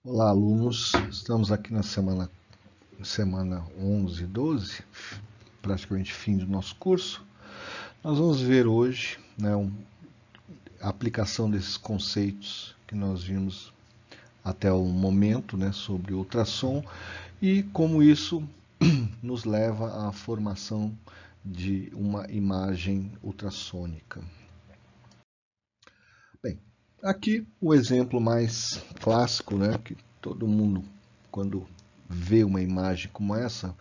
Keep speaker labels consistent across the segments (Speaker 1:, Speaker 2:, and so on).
Speaker 1: Olá, alunos. Estamos aqui na semana 11 e 12, praticamente fim do nosso curso. Nós vamos ver hoje, a aplicação desses conceitos que nós vimos até o momento, sobre ultrassom e como isso nos leva à formação de uma imagem ultrassônica. Bem, aqui o exemplo mais clássico, que todo mundo, quando vê uma imagem como essa,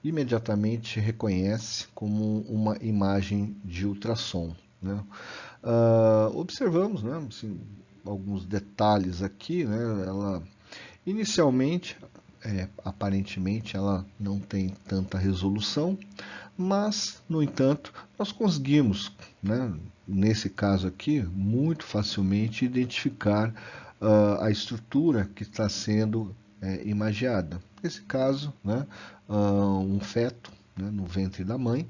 Speaker 1: imediatamente reconhece como uma imagem de ultrassom. Observamos, assim, alguns detalhes aqui. Ela inicialmente, aparentemente, ela não tem tanta resolução, mas, no entanto, nós conseguimos, nesse caso aqui, muito facilmente identificar a estrutura que está sendo imagiada. Nesse caso, um feto, no ventre da mãe,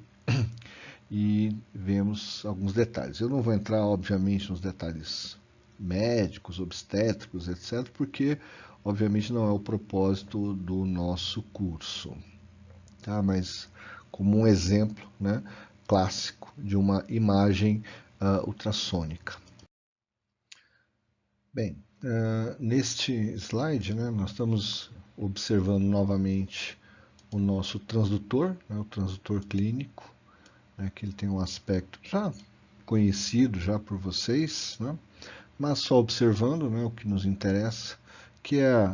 Speaker 1: e vemos alguns detalhes. Eu não vou entrar, obviamente, nos detalhes médicos, obstétricos, etc., porque, obviamente, não é o propósito do nosso curso. Tá? Mas como um exemplo, clássico de uma imagem ultrassônica. Bem, neste slide, nós estamos observando novamente o nosso transdutor, o transdutor clínico, que ele tem um aspecto já conhecido já por vocês, mas só observando o que nos interessa, que é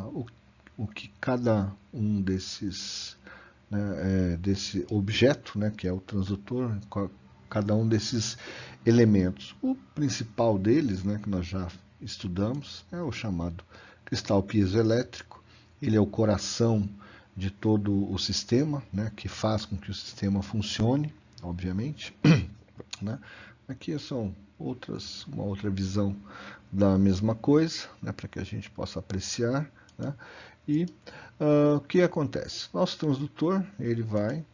Speaker 1: o que cada um desse objeto, que é o transdutor, cada um desses elementos. O principal deles, que nós já estudamos, é o chamado cristal piezoelétrico. Ele é o coração de todo o sistema, que faz com que o sistema funcione, obviamente. Aqui são uma outra visão da mesma coisa, para que a gente possa apreciar. E o que acontece? Nosso transdutor ele vai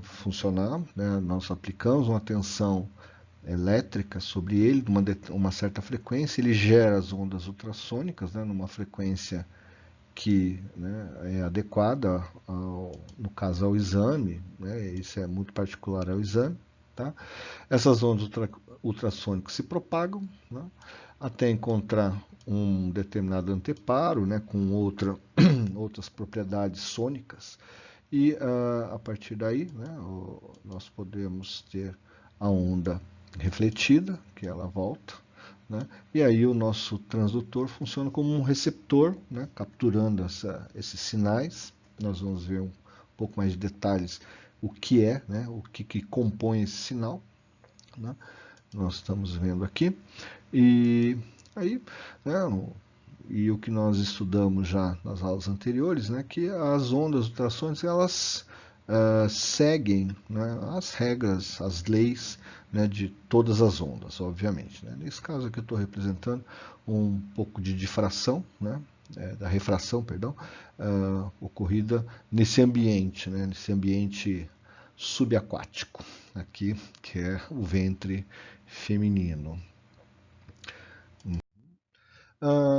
Speaker 1: funcionar, nós aplicamos uma tensão elétrica sobre ele, uma certa frequência, ele gera as ondas ultrassônicas numa frequência que é adequada, no caso, ao exame, isso é muito particular ao exame. Tá? Essas ondas ultrassônicas se propagam até encontrar um determinado anteparo com outras propriedades sônicas e a partir daí nós podemos ter a onda refletida, que ela volta, e aí o nosso transdutor funciona como um receptor, capturando esses sinais. Nós vamos ver um pouco mais de detalhes o que é, o que compõe esse sinal. Nós estamos vendo aqui. E aí, e o que nós estudamos já nas aulas anteriores, que as ondas ultrassônicas elas seguem as regras, as leis de todas as ondas, obviamente. Nesse caso aqui eu estou representando um pouco de difração, da refração, perdão, ocorrida nesse ambiente subaquático, aqui, que é o ventre feminino.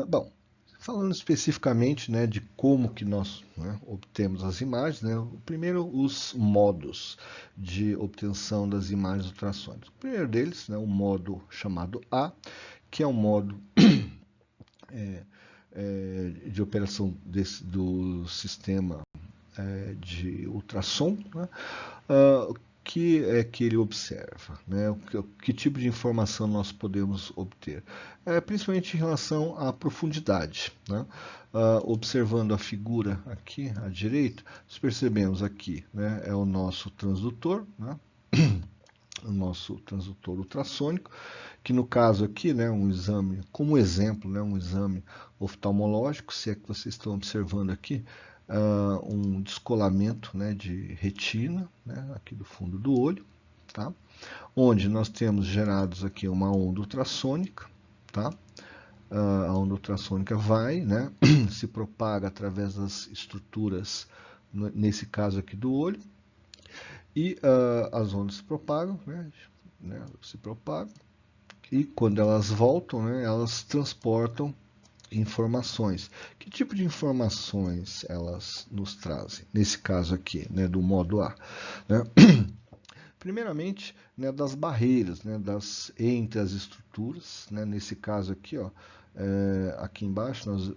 Speaker 1: Bom, falando especificamente de como que nós obtemos as imagens, primeiro os modos de obtenção das imagens ultrassônicas. O primeiro deles, o modo chamado A, que é um modo de operação do sistema de ultrassom, que é que ele observa, que tipo de informação nós podemos obter, principalmente em relação à profundidade. Observando a figura aqui à direita, nós percebemos aqui é o nosso transdutor, o nosso transdutor ultrassônico, que no caso aqui, um exame, como exemplo, um exame oftalmológico, se é que vocês estão observando aqui, um descolamento de retina, aqui do fundo do olho, tá? Onde nós temos gerados aqui uma onda ultrassônica, tá? A onda ultrassônica vai, se propaga através das estruturas, nesse caso aqui do olho, e as ondas se propagam, se propagam, e quando elas voltam, elas transportam informações. Que tipo de informações elas nos trazem? Nesse caso aqui, né, do modo A, né? Primeiramente, né, das barreiras, né, entre as estruturas, né? Nesse caso aqui, ó, aqui embaixo nós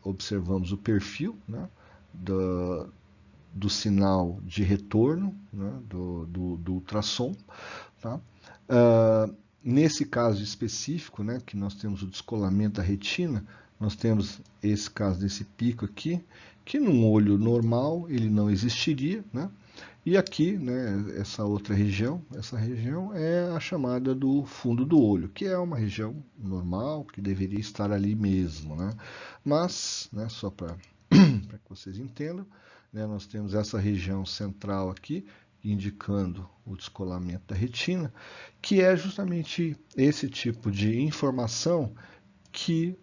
Speaker 1: observamos o perfil, né, do sinal de retorno, né, do ultrassom. Tá? Nesse caso específico, né, que nós temos o descolamento da retina, nós temos esse caso desse pico aqui, que num olho normal ele não existiria, né? E aqui, né, essa região é a chamada do fundo do olho, que é uma região normal, que deveria estar ali mesmo, né? Mas, né, só para que vocês entendam, né, nós temos essa região central aqui, indicando o descolamento da retina, que é justamente esse tipo de informação que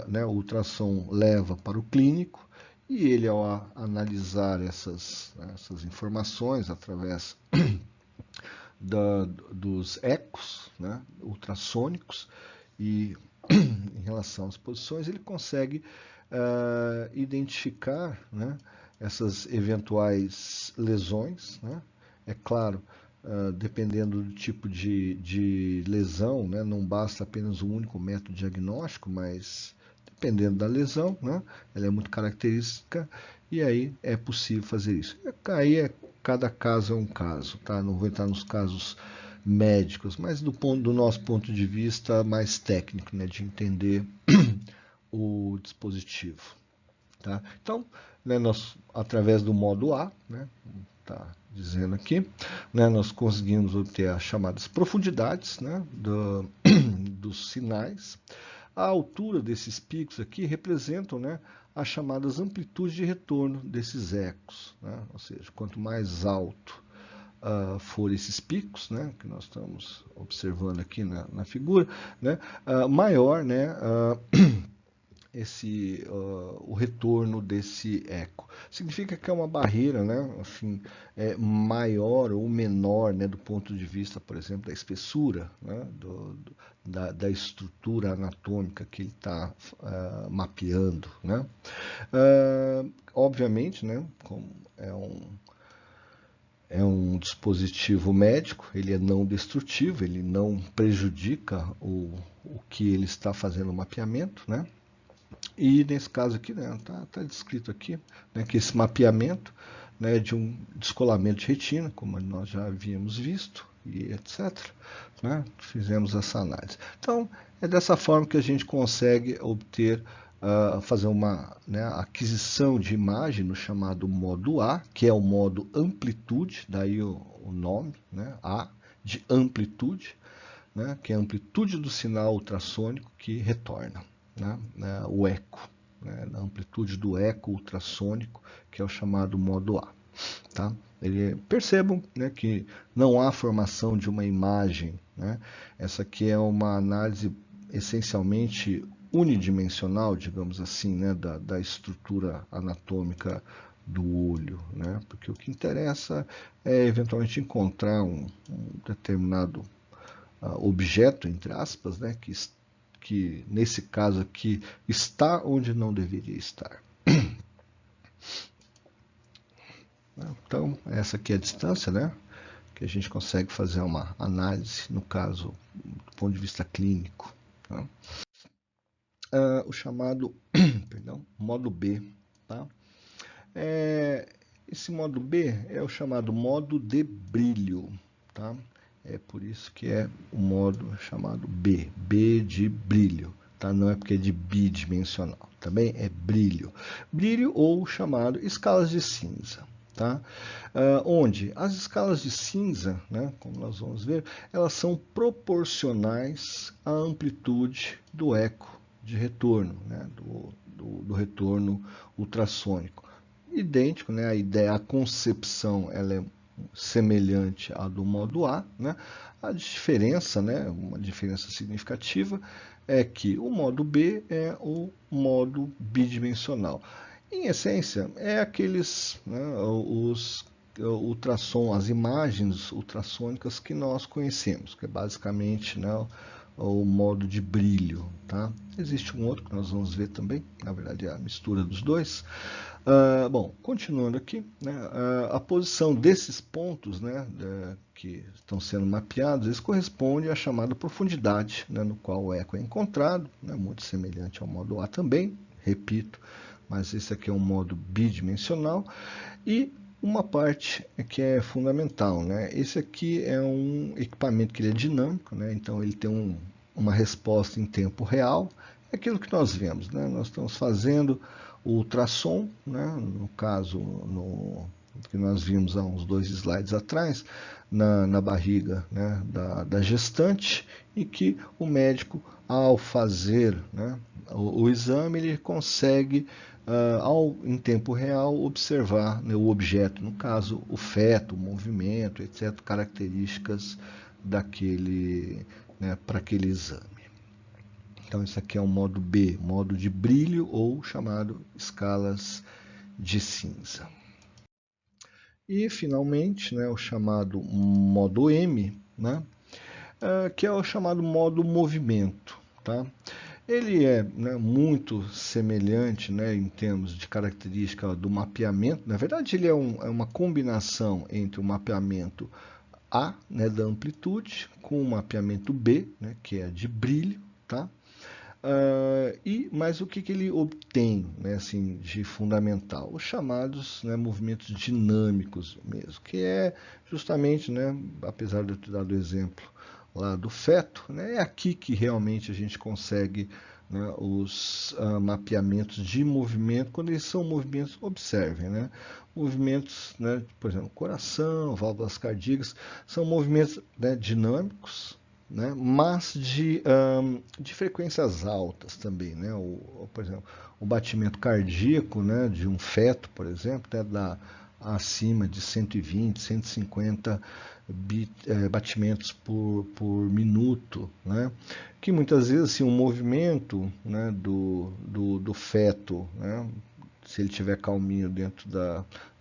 Speaker 1: né, o ultrassom leva para o clínico, e ele, ao analisar essas informações através dos ecos, né, ultrassônicos, e em relação às posições, ele consegue identificar, né, essas eventuais lesões, né? É claro, dependendo do tipo de lesão, né, não basta apenas um único método diagnóstico, mas dependendo da lesão, né, ela é muito característica, e aí é possível fazer isso. Aí cada caso é um caso, tá? Não vou entrar nos casos médicos, mas do nosso ponto de vista mais técnico, né, de entender o dispositivo. Tá? Então, né, nós, através do modo A, né, tá dizendo aqui, né, nós conseguimos obter as chamadas profundidades, né, dos sinais. A altura desses picos aqui representam, né, as chamadas amplitudes de retorno desses ecos. Né? Ou seja, quanto mais alto for esses picos, né, que nós estamos observando aqui na figura, né, maior, né, o retorno desse eco. Significa que é uma barreira, né, assim, maior ou menor, né, do ponto de vista, por exemplo, da espessura, né, da estrutura anatômica que ele está mapeando. Né? Obviamente, né, como é um dispositivo médico, ele é não destrutivo, ele não prejudica o que ele está fazendo o mapeamento, né? E nesse caso aqui, né, tá descrito aqui, né, que esse mapeamento, né, de um descolamento de retina, como nós já havíamos visto, e etc., né, fizemos essa análise. Então, é dessa forma que a gente consegue obter, fazer uma, né, aquisição de imagem no chamado modo A, que é o modo amplitude, daí o nome, né, A, de amplitude, né, que é a amplitude do sinal ultrassônico que retorna. Né, o eco, né, na amplitude do eco ultrassônico, que é o chamado modo A. Tá? Percebam, né, que não há formação de uma imagem. Né? Essa aqui é uma análise essencialmente unidimensional, digamos assim, né, da estrutura anatômica do olho, né? Porque o que interessa é eventualmente encontrar um determinado objeto, entre aspas, né, que nesse caso aqui está onde não deveria estar. Então, essa aqui é a distância, né, que a gente consegue fazer uma análise, no caso, do ponto de vista clínico. Tá? O chamado perdão, modo B. Tá? Esse modo B é o chamado modo de brilho. Tá? É por isso que é o modo chamado B, B de brilho. Tá? Não é porque é de bidimensional, também é brilho. Brilho ou chamado escalas de cinza. Tá? Onde as escalas de cinza, né, como nós vamos ver, elas são proporcionais à amplitude do eco de retorno, né, do retorno ultrassônico. Idêntico, né, a concepção ela é semelhante à do modo A, né? A diferença, né, uma diferença significativa, é que o modo B é o modo bidimensional. Em essência, é aqueles, né, os ultrassom, as imagens ultrassônicas que nós conhecemos, que é basicamente, né, o modo de brilho, tá? Existe um outro que nós vamos ver também, na verdade é a mistura dos dois. Bom, continuando aqui, né, a posição desses pontos, né, que estão sendo mapeados, eles correspondem à chamada profundidade, né, no qual o eco é encontrado, né, muito semelhante ao modo A também, repito, mas esse aqui é um modo bidimensional, e uma parte que é fundamental, né, esse aqui é um equipamento que ele é dinâmico, né, então ele tem uma resposta em tempo real, é aquilo que nós vemos, né, nós estamos fazendo o ultrassom, né, no caso que nós vimos há uns 2 slides atrás, na barriga, né, da gestante, e que o médico, ao fazer, né, o exame, ele consegue, em tempo real, observar, né, o objeto, no caso, o feto, o movimento, etc., características daquele, né, para aquele exame. Então, isso aqui é o modo B, modo de brilho ou chamado escalas de cinza. E, finalmente, né, o chamado modo M, né, que é o chamado modo movimento. Tá? Ele é, né, muito semelhante, né, em termos de característica do mapeamento. Na verdade, ele é uma combinação entre o mapeamento A, né, da amplitude, com o mapeamento B, né, que é de brilho. Tá? Mas o que ele obtém, né, assim, de fundamental? Os chamados, né, movimentos dinâmicos mesmo, que é justamente, né, apesar de eu ter dado o exemplo lá do feto, né, é aqui que realmente a gente consegue, né, os mapeamentos de movimento, quando eles são movimentos, observem, né, movimentos, né, por exemplo, coração, válvulas cardíacas, são movimentos, né, dinâmicos, né, mas de frequências altas também, né, por exemplo, o batimento cardíaco, né, de um feto, por exemplo, né, dá acima de 120, 150 batimentos por minuto, né, que muitas vezes assim, um movimento, né, do feto, né, se ele estiver calminho dentro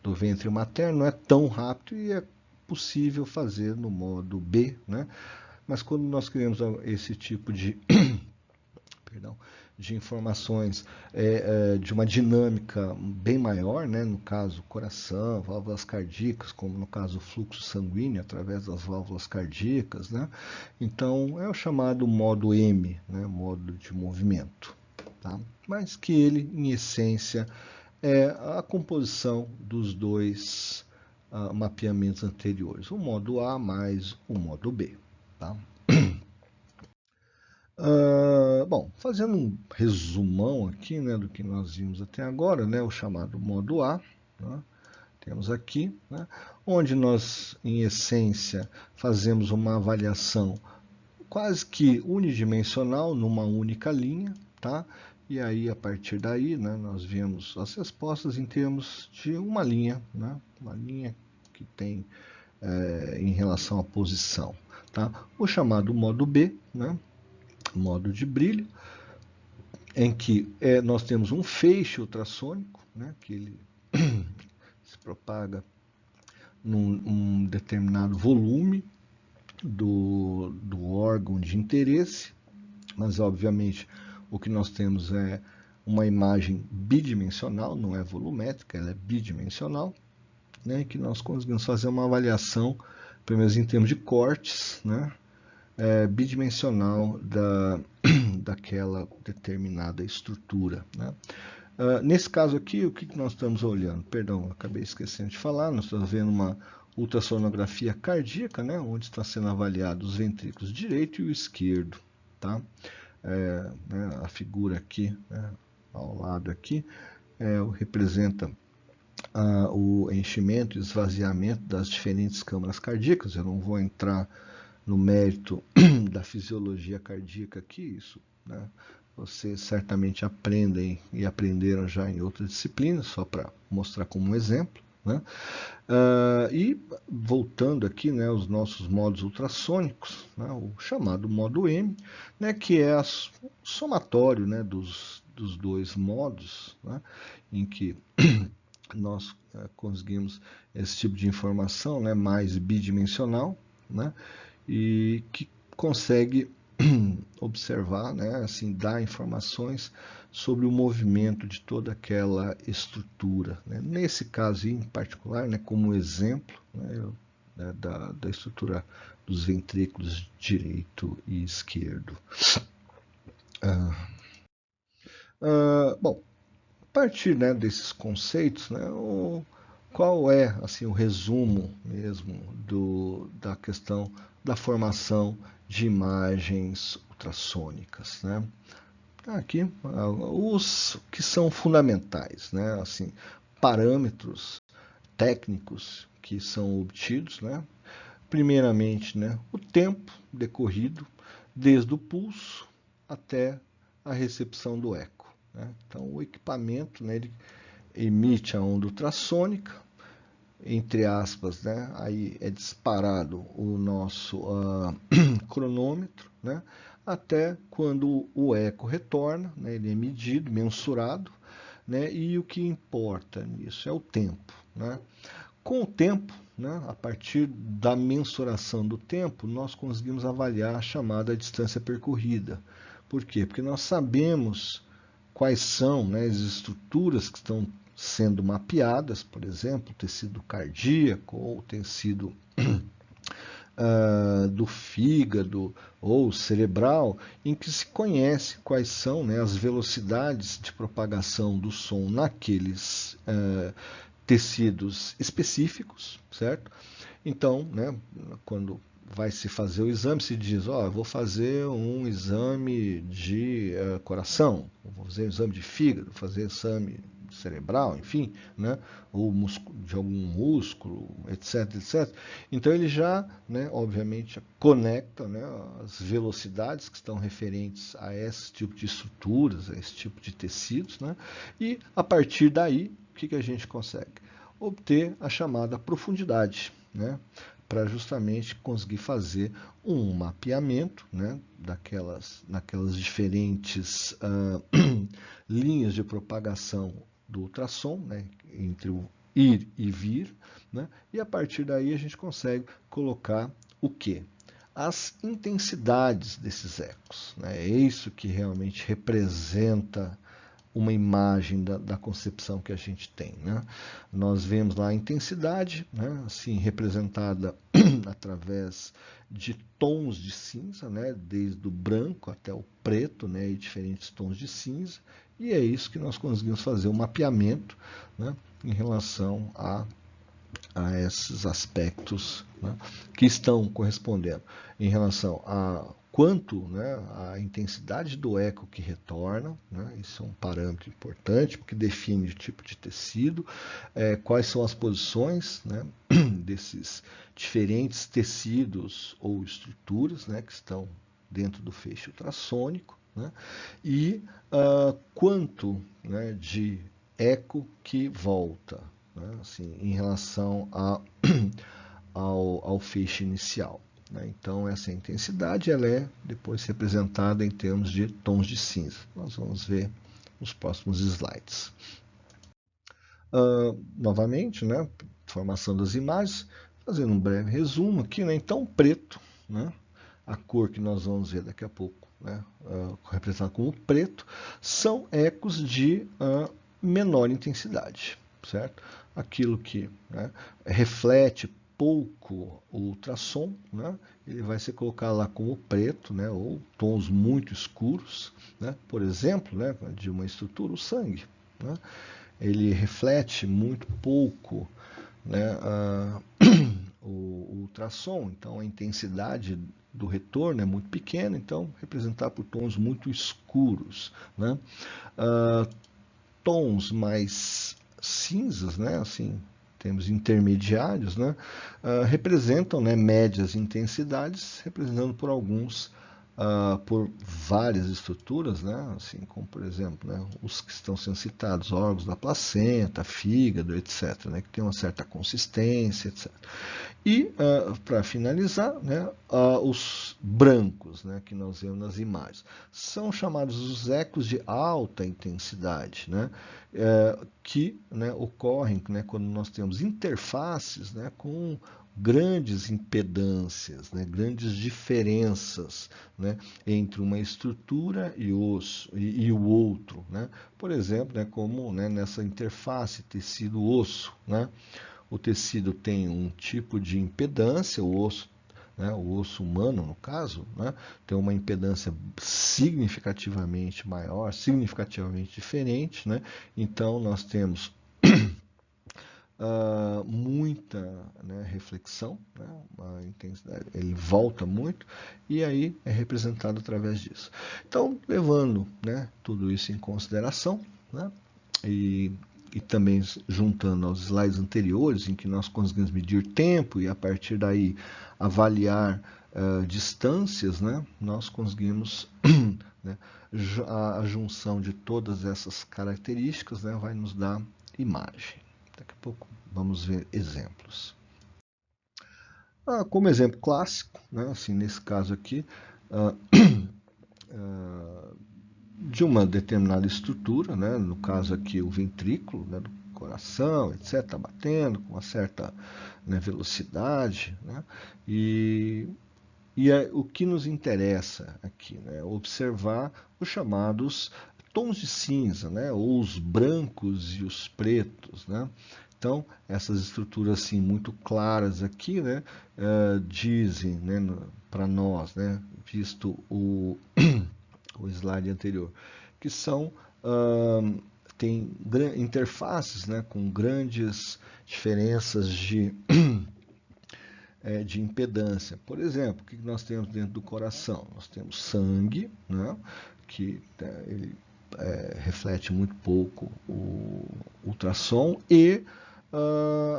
Speaker 1: do ventre materno, não é tão rápido e é possível fazer no modo B, né? Mas quando nós queremos esse tipo de, perdão, de informações de uma dinâmica bem maior, né, no caso coração, válvulas cardíacas, como no caso o fluxo sanguíneo através das válvulas cardíacas, né, então é o chamado modo M, né, modo de movimento, tá? Mas que ele, em essência, é a composição dos dois mapeamentos anteriores, o modo A mais o modo B. Tá? Bom, fazendo um resumão aqui, né, do que nós vimos até agora, né, o chamado modo A, né, temos aqui, né, onde nós, em essência, fazemos uma avaliação quase que unidimensional numa única linha, tá? E aí, a partir daí, né, nós vemos as respostas em termos de uma linha, né, uma linha que tem em relação à posição, tá? O chamado modo B, né, modo de brilho, em que nós temos um feixe ultrassônico, né, que ele se propaga num determinado volume do órgão de interesse, mas obviamente o que nós temos é uma imagem bidimensional, não é volumétrica, ela é bidimensional, né, que nós conseguimos fazer uma avaliação, pelo menos em termos de cortes, né, bidimensional daquela determinada estrutura. Né? Nesse caso aqui, o que nós estamos olhando? Perdão, acabei esquecendo de falar, nós estamos vendo uma ultrassonografia cardíaca, né, onde está sendo avaliado os ventrículos direito e o esquerdo. Tá? Né, a figura aqui, né, ao lado aqui, representa o enchimento e esvaziamento das diferentes câmaras cardíacas. Eu não vou entrar no mérito da fisiologia cardíaca aqui, isso, né, vocês certamente aprendem e aprenderam já em outras disciplinas, só para mostrar como um exemplo. Né? E voltando aqui, né, os nossos modos ultrassônicos, né, o chamado modo M, né, que é o somatório, né, dos dois modos, né, em que nós conseguimos esse tipo de informação, né, mais bidimensional, né, e que consegue observar, né, assim, dar informações sobre o movimento de toda aquela estrutura, né? Nesse caso em particular, né, como exemplo, né, da estrutura dos ventrículos direito e esquerdo. Bom, a partir, né, desses conceitos, né, qual é assim, o resumo mesmo da questão da formação de imagens ultrassônicas, né? Aqui os que são fundamentais, né? Assim, parâmetros técnicos que são obtidos, né? Primeiramente, né, o tempo decorrido desde o pulso até a recepção do eco, né? Então, o equipamento, né, ele emite a onda ultrassônica, entre aspas, né, aí é disparado o nosso cronômetro, né, até quando o eco retorna, né, ele é medido, mensurado, né, e o que importa nisso é o tempo, né? Com o tempo, né, a partir da mensuração do tempo, nós conseguimos avaliar a chamada distância percorrida. Por quê? Porque nós sabemos quais são, né, as estruturas que estão sendo mapeadas, por exemplo, tecido cardíaco ou tecido do fígado ou cerebral, em que se conhece quais são, né, as velocidades de propagação do som naqueles tecidos específicos, certo? Então, né, quando vai se fazer o exame, se diz, ó, vou fazer um exame de coração, vou fazer um exame de fígado, vou fazer exame cerebral, enfim, né, ou de algum músculo, etc, etc. Então ele já, né, obviamente, conecta, né, as velocidades que estão referentes a esse tipo de estruturas, a esse tipo de tecidos, né, e a partir daí, o que a gente consegue? Obter a chamada profundidade, né, para justamente conseguir fazer um mapeamento, né, naquelas diferentes linhas de propagação do ultrassom, né, entre o ir e vir, né, e a partir daí a gente consegue colocar o quê? As intensidades desses ecos, né, é isso que realmente representa uma imagem da concepção que a gente tem, né? Nós vemos lá a intensidade, né, assim, representada através de tons de cinza, né, desde o branco até o preto, né, e diferentes tons de cinza, e é isso que nós conseguimos fazer o mapeamento, né, em relação a esses aspectos, né, que estão correspondendo em relação a quanto, né, a intensidade do eco que retorna, né, isso é um parâmetro importante porque define o tipo de tecido, quais são as posições, né, desses diferentes tecidos ou estruturas, né, que estão dentro do feixe ultrassônico, né, e quanto, né, de eco que volta, né, assim, em relação ao feixe inicial, né? Então, essa intensidade ela é depois representada em termos de tons de cinza. Nós vamos ver nos próximos slides. Novamente, né, formação das imagens, fazendo um breve resumo aqui, né? Então, preto, né, a cor que nós vamos ver daqui a pouco, né, representada como preto, são ecos de menor intensidade, certo? Aquilo que, né, reflete pouco o ultrassom, né, ele vai ser colocado lá como preto, né, ou tons muito escuros, né, por exemplo, né, de uma estrutura, o sangue, né, ele reflete muito pouco, né, o ultrassom, então a intensidade do retorno é muito pequena, então representar por tons muito escuros, né? Tons mais cinzas, né, assim, temos intermediários, né, representam, né, médias intensidades, representando por alguns por várias estruturas, né, assim como, por exemplo, né, os que estão sendo citados, órgãos da placenta, fígado, etc., né, que tem uma certa consistência, etc. E, para finalizar, né, os brancos, né, que nós vemos nas imagens, são chamados os ecos de alta intensidade, né, que, né, ocorrem, né, quando nós temos interfaces, né, com grandes impedâncias, né, grandes diferenças, né, entre uma estrutura e o outro, né? Por exemplo, né, como, né, nessa interface tecido-osso, né? O tecido tem um tipo de impedância, o osso, né, o osso humano, no caso, né, tem uma impedância significativamente maior, significativamente diferente, né? Então, nós temos muita, né, reflexão, né, uma intensidade, ele volta muito, e aí é representado através disso. Então, levando, né, tudo isso em consideração, né, e, e também juntando aos slides anteriores, em que nós conseguimos medir tempo e a partir daí avaliar distâncias, né, nós conseguimos né, a junção de todas essas características, né, vai nos dar imagem. Daqui a pouco vamos ver exemplos. Como exemplo clássico, né, assim, nesse caso aqui, de uma determinada estrutura, né, no caso aqui o ventrículo, né, do coração, etc., está batendo com uma certa, né, velocidade, né, o que nos interessa aqui, né, observar os chamados tons de cinza, né, ou os brancos e os pretos, né. Então, essas estruturas assim muito claras aqui, né, dizem, né, para nós, né, visto o slide anterior, que são tem interfaces, né, com grandes diferenças de impedância. Por exemplo, o que nós temos dentro do coração? Nós temos sangue, né, que ele reflete muito pouco o ultrassom, e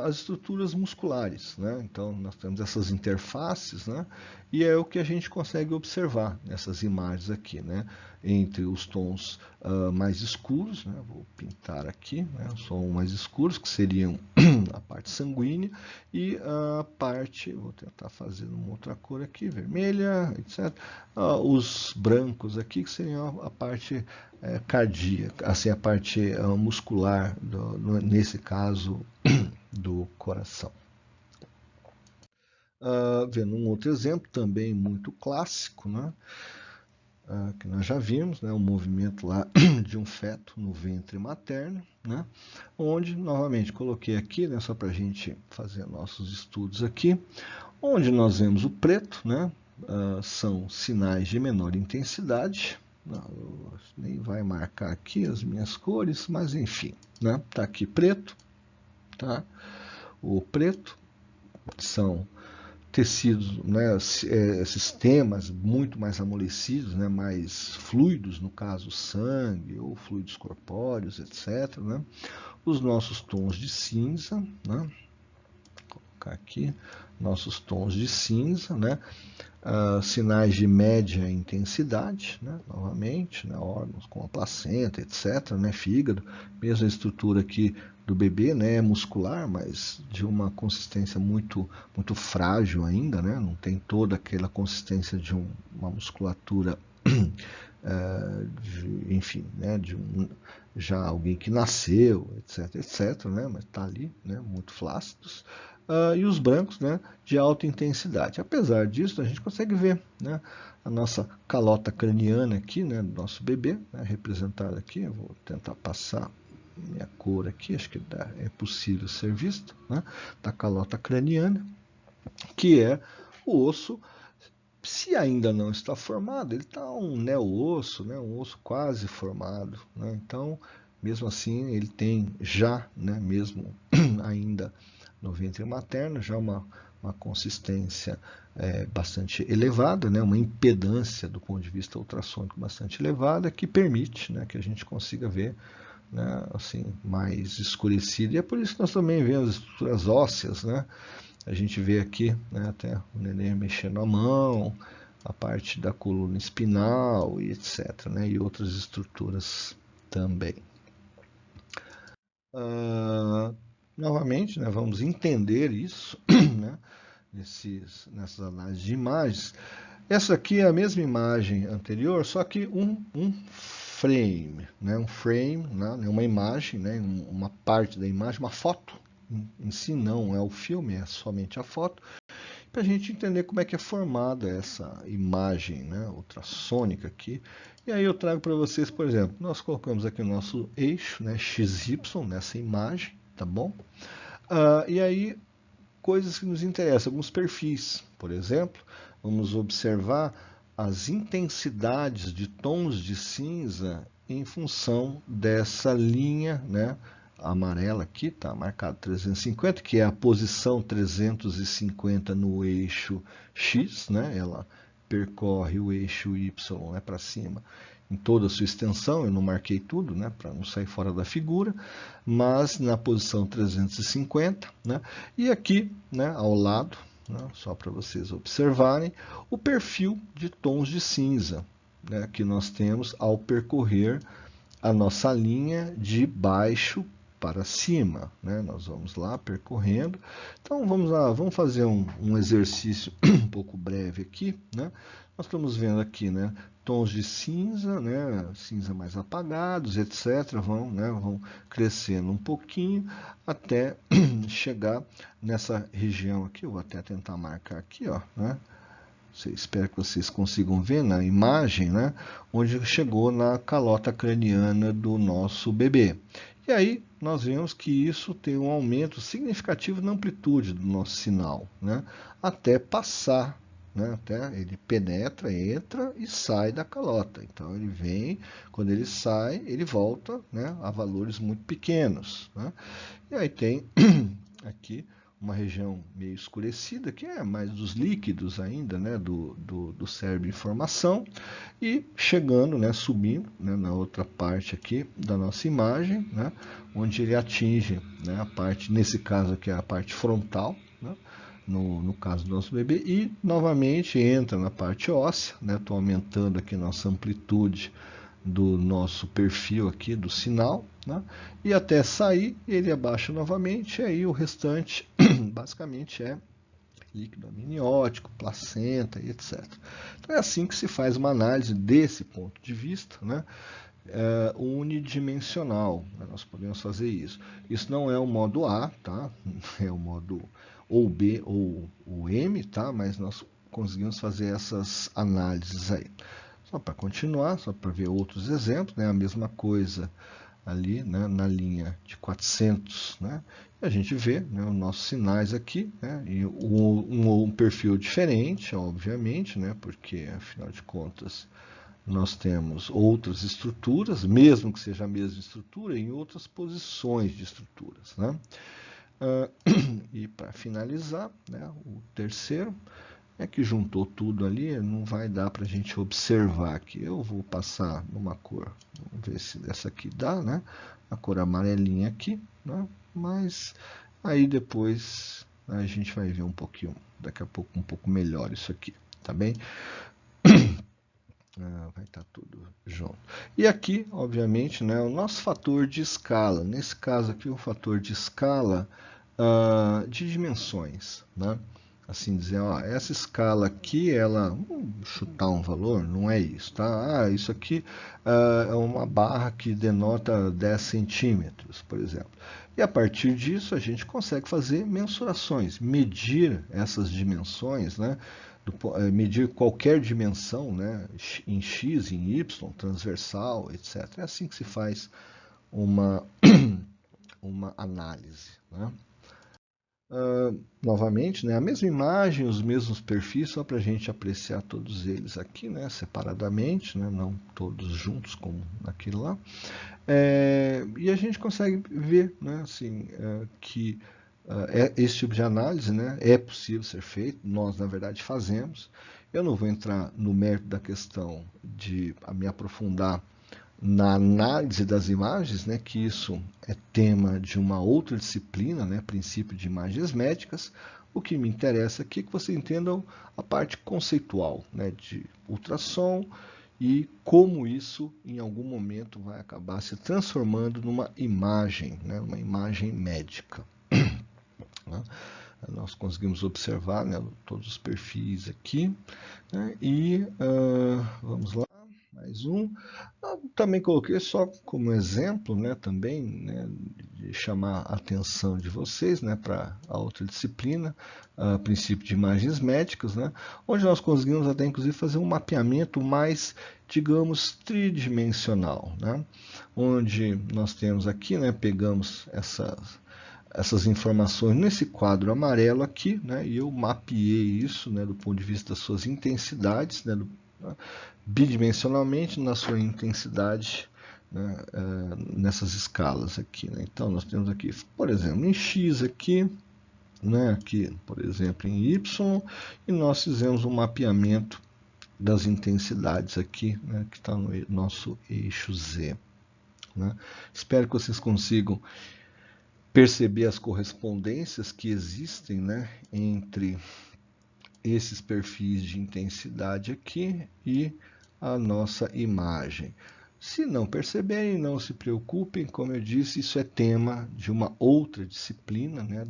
Speaker 1: as estruturas musculares, né? Então nós temos essas interfaces, né? E é o que a gente consegue observar nessas imagens aqui, né? Entre os tons mais escuros, né? Vou pintar aqui, né? Os tons mais escuros, que seriam a parte sanguínea, e a parte, vou tentar fazer uma outra cor aqui, vermelha, etc. Os brancos aqui, que seriam a parte cardíaca, assim, a parte muscular, nesse caso, do coração. Vendo um outro exemplo, também muito clássico, né? Que nós já vimos, né? O movimento lá de um feto no ventre materno, né? Onde, novamente, coloquei aqui, né? Só para a gente fazer nossos estudos aqui, onde nós vemos o preto, né? São sinais de menor intensidade. Não, nem vai marcar aqui as minhas cores, mas enfim, né? Tá aqui preto, tá? O preto são tecidos, né, sistemas muito mais amolecidos, né, mais fluidos, no caso sangue ou fluidos corpóreos, etc. Né? Os nossos tons de cinza, né? Vou colocar aqui nossos tons de cinza, né? Sinais de média intensidade, né? Novamente, né? Órgãos como a placenta, etc., né? Fígado, mesma estrutura aqui do bebê, né? É muscular, mas de uma consistência muito, muito frágil ainda, né? Não tem toda aquela consistência de uma musculatura, enfim, né? Já alguém que nasceu, etc., etc., né? Mas está ali, né? Muito flácidos. E os brancos, né, de alta intensidade. Apesar disso, a gente consegue ver, né, a nossa calota craniana aqui, né, do nosso bebê, né, representada aqui. Eu vou tentar passar minha cor aqui, acho que é possível ser visto, né, da calota craniana, que é o osso. Se ainda não está formado, ele está um neo-osso, né, um osso quase formado, né, então, mesmo assim, ele tem já, né, mesmo ainda no ventre materno, já uma consistência bastante elevada, né, uma impedância do ponto de vista ultrassônico bastante elevada, que permite, né, que a gente consiga ver, né, assim, mais escurecido. E é por isso que nós também vemos as estruturas ósseas, né? A gente vê aqui, né, até o neném mexendo a mão, a parte da coluna espinal e etc., né, e outras estruturas também. Novamente, né, vamos entender isso, né, nessas análises de imagens. Essa aqui é a mesma imagem anterior, só que um frame, né, né, uma imagem, né, uma parte da imagem, uma foto em si não é o filme, é somente a foto, para a gente entender como é que é formada essa imagem, né, ultrassônica aqui. E aí eu trago para vocês, por exemplo, nós colocamos aqui o nosso eixo, né, XY, nessa imagem, tá bom? E aí, coisas que nos interessam, alguns perfis, por exemplo, vamos observar as intensidades de tons de cinza em função dessa linha, né, amarela aqui, está marcado 350, que é a posição 350 no eixo X, né, ela percorre o eixo Y, né, para cima em toda a sua extensão, eu não marquei tudo, né, para não sair fora da figura, mas na posição 350, né, e aqui, né, ao lado, né, só para vocês observarem, o perfil de tons de cinza, né, que nós temos ao percorrer a nossa linha de baixo para cima, né? Nós vamos lá percorrendo. Então vamos lá, vamos fazer um exercício um pouco breve aqui, né? Nós estamos vendo aqui, né, tons de cinza, né, cinza mais apagados, etc. Vão crescendo um pouquinho até chegar nessa região aqui. Eu vou até tentar marcar aqui, ó, né? Espero que vocês consigam ver na imagem, né, onde chegou na calota craniana do nosso bebê. E aí nós vemos que isso tem um aumento significativo na amplitude do nosso sinal, né, até passar, né, até ele penetra, entra e sai da calota. Então ele vem, quando ele sai, ele volta, né, a valores muito pequenos, né. E aí tem aqui uma região meio escurecida, que é mais dos líquidos ainda, né, do cérebro em formação, e chegando, né, subindo, né, na outra parte aqui da nossa imagem, né, onde ele atinge, né, a parte, nesse caso aqui, a parte frontal, né, no caso do nosso bebê, e novamente entra na parte óssea, né, estou aumentando aqui nossa amplitude do nosso perfil aqui, do sinal, né? E até sair, ele abaixa novamente, e aí o restante basicamente é líquido amniótico, placenta e etc. Então é assim que se faz uma análise desse ponto de vista, né? Unidimensional, né? Nós podemos fazer isso. Isso não é o modo A, tá? É o modo ou B ou o M, tá? Mas nós conseguimos fazer essas análises aí. Só para continuar, só para ver outros exemplos, né? A mesma coisa ali, né, na linha de 400, né? E a gente vê, né, os nossos sinais aqui, né, e um perfil diferente, obviamente, né, porque afinal de contas nós temos outras estruturas, mesmo que seja a mesma estrutura, em outras posições de estruturas, né? E para finalizar, né, o terceiro é que juntou tudo ali, não vai dar para a gente observar aqui. Eu vou passar numa cor, vamos ver se dessa aqui dá, né? A cor amarelinha aqui, né? Mas aí depois a gente vai ver um pouquinho, daqui a pouco um pouco melhor isso aqui, tá bem? Vai estar tudo junto. E aqui, obviamente, né, o nosso fator de escala. Nesse caso aqui, o fator de escala de dimensões, né? Assim dizer, ó, essa escala aqui, ela, vamos chutar um valor, não é isso, tá? Isso aqui é uma barra que denota 10 centímetros, por exemplo. E a partir disso a gente consegue fazer mensurações, medir essas dimensões, né? Medir qualquer dimensão, né? Em X, em Y, transversal, etc. É assim que se faz uma, uma análise, né? Novamente, né, a mesma imagem, os mesmos perfis, só para a gente apreciar todos eles aqui, né, separadamente, né, não todos juntos como naquele lá. E a gente consegue ver, né, assim, que esse tipo de análise, né, é possível ser feito, nós na verdade fazemos. Eu não vou entrar no mérito da questão de me aprofundar na análise das imagens, né, que isso é tema de uma outra disciplina, né, princípio de imagens médicas. O que me interessa aqui é que vocês entendam a parte conceitual, né, de ultrassom e como isso em algum momento vai acabar se transformando numa imagem, né, uma imagem médica. Né? Nós conseguimos observar, né, todos os perfis aqui, né, e vamos lá. mais um. Também coloquei só como exemplo, né, também, né, de chamar a atenção de vocês, né, para a outra disciplina, princípio de imagens médicas, né, onde nós conseguimos até inclusive fazer um mapeamento mais, digamos, tridimensional, né, onde nós temos aqui, né, pegamos essas informações nesse quadro amarelo aqui, né, e eu mapeei isso, né, do ponto de vista das suas intensidades, né, bidimensionalmente na sua intensidade, né, nessas escalas aqui. Né. Então, nós temos aqui, por exemplo, em X aqui, né, aqui, por exemplo, em Y, e nós fizemos um mapeamento das intensidades aqui, né, que está no nosso eixo Z. Né. Espero que vocês consigam perceber as correspondências que existem, né, entre esses perfis de intensidade aqui e a nossa imagem. Se não perceberem, não se preocupem, como eu disse, isso é tema de uma outra disciplina, né,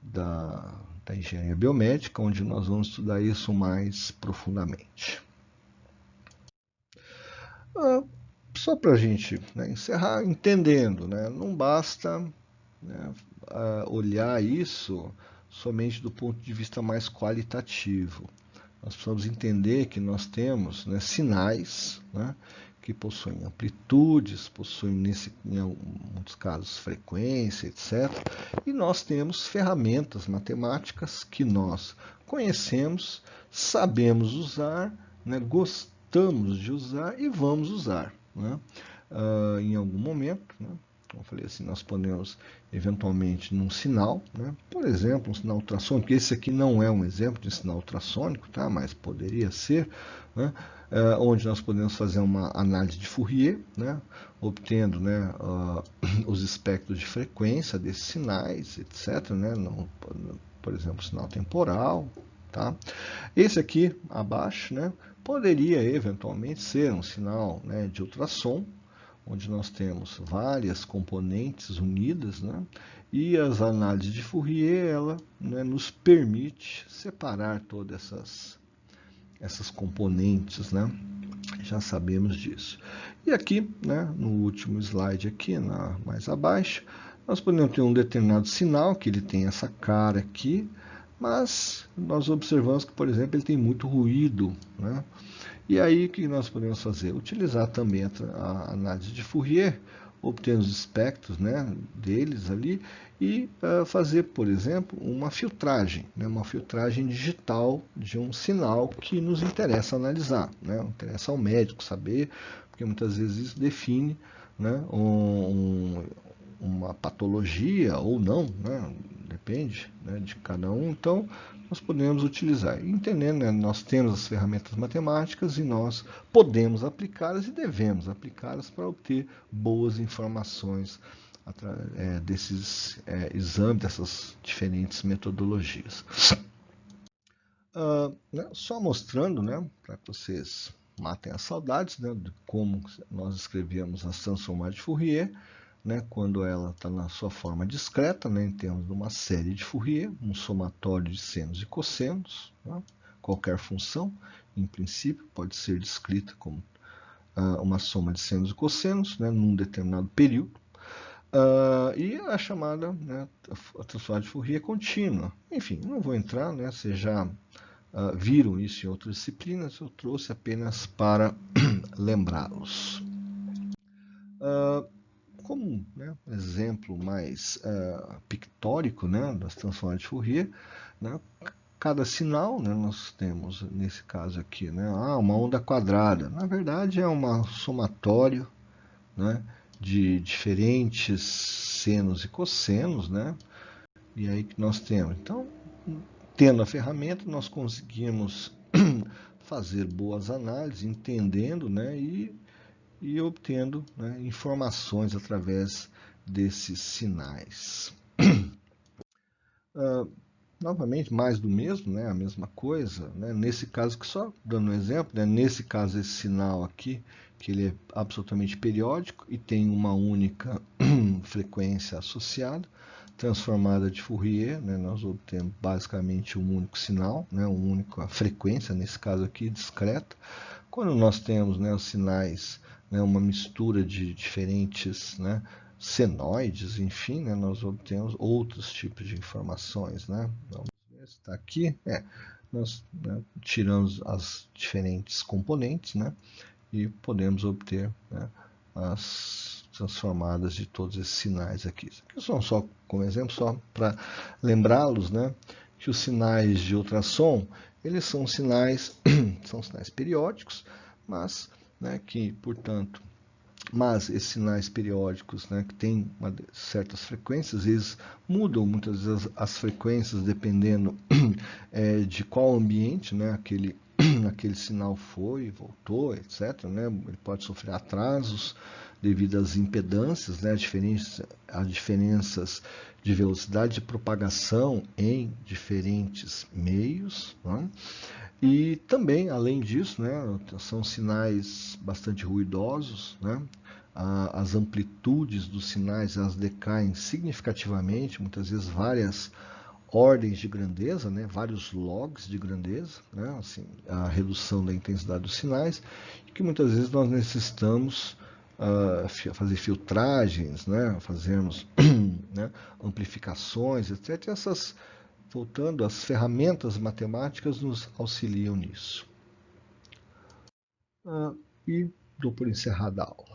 Speaker 1: da engenharia biomédica, onde nós vamos estudar isso mais profundamente. Só para a gente, né, encerrar, entendendo, né, não basta, né, olhar isso somente do ponto de vista mais qualitativo. Nós precisamos entender que nós temos, né, sinais, né, que possuem amplitudes, possuem, em muitos casos, frequência, etc. E nós temos ferramentas matemáticas que nós conhecemos, sabemos usar, né, gostamos de usar e vamos usar. Né? Em algum momento, né? Como eu falei assim, nós podemos eventualmente num sinal, né? Por exemplo, um sinal ultrassônico, esse aqui não é um exemplo de sinal ultrassônico, tá? Mas poderia ser, né? Onde nós podemos fazer uma análise de Fourier, né? Obtendo, né, os espectros de frequência desses sinais, etc. Né? Por exemplo, sinal temporal. Tá? Esse aqui abaixo, né, poderia eventualmente ser um sinal, né, de ultrassom, onde nós temos várias componentes unidas, né, e as análises de Fourier ela, né, nos permite separar todas essas componentes, né? Já sabemos disso. E aqui, né, no último slide aqui, mais abaixo, nós podemos ter um determinado sinal que ele tem essa cara aqui, mas nós observamos que, por exemplo, ele tem muito ruído, né? E aí o que nós podemos fazer? Utilizar também a análise de Fourier, obter os espectros, né, deles ali e fazer, por exemplo, uma filtragem, né, uma filtragem digital de um sinal que nos interessa analisar, né, interessa ao médico saber, porque muitas vezes isso define, né, uma patologia ou não, né, depende, né, de cada um. Então, nós podemos utilizar. Entendendo, né, nós temos as ferramentas matemáticas e nós podemos aplicá-las e devemos aplicá-las para obter boas informações desses exames, dessas diferentes metodologias. Né, só mostrando, né, para que vocês matem as saudades, né, de como nós escrevíamos as transformadas de Fourier, né, quando ela está na sua forma discreta, né, em termos de uma série de Fourier, um somatório de senos e cossenos, né, qualquer função, em princípio, pode ser descrita como uma soma de senos e cossenos, né, num determinado período, e a chamada, né, a transformada de Fourier contínua. Enfim, não vou entrar, né, vocês já viram isso em outras disciplinas, eu trouxe apenas para lembrá-los. Como, né, exemplo mais pictórico, né, das transformadas de Fourier, né, cada sinal, né, nós temos, nesse caso aqui, né, uma onda quadrada. Na verdade, é um somatório, né, de diferentes senos e cossenos, né, e aí que nós temos. Então, tendo a ferramenta, nós conseguimos fazer boas análises, entendendo, né, e obtendo, né, informações através desses sinais. Novamente, mais do mesmo, né, a mesma coisa, né, nesse caso, que só dando um exemplo, né, nesse caso esse sinal aqui, que ele é absolutamente periódico e tem uma única frequência associada, transformada de Fourier, né, nós obtemos basicamente um único sinal, né, uma única frequência, nesse caso aqui, discreta, Quando nós temos, né, os sinais, né, uma mistura de diferentes, né, senoides, enfim, né, nós obtemos outros tipos de informações, né? Vamos ver se está aqui. Nós, né, tiramos as diferentes componentes, né, e podemos obter, né, as transformadas de todos esses sinais aqui. Isso aqui são só como exemplo, só para lembrá-los, né, que os sinais de ultrassom, eles são sinais, são sinais periódicos, mas, né, que, portanto, esses sinais periódicos, né, que têm certas frequências, eles mudam muitas vezes as frequências dependendo de qual ambiente, né, aquele sinal foi, voltou, etc. Né? Ele pode sofrer atrasos devido às impedâncias, né, a diferenças de velocidade de propagação em diferentes meios. Né? E também, além disso, né, são sinais bastante ruidosos, né? As amplitudes dos sinais elas decaem significativamente, muitas vezes várias ordens de grandeza, né, vários logs de grandeza, né, assim, a redução da intensidade dos sinais, e que muitas vezes nós necessitamos fazer filtragens, né, fazermos né, amplificações, etc. E essas, voltando, as ferramentas matemáticas nos auxiliam nisso. E dou por encerrada a aula.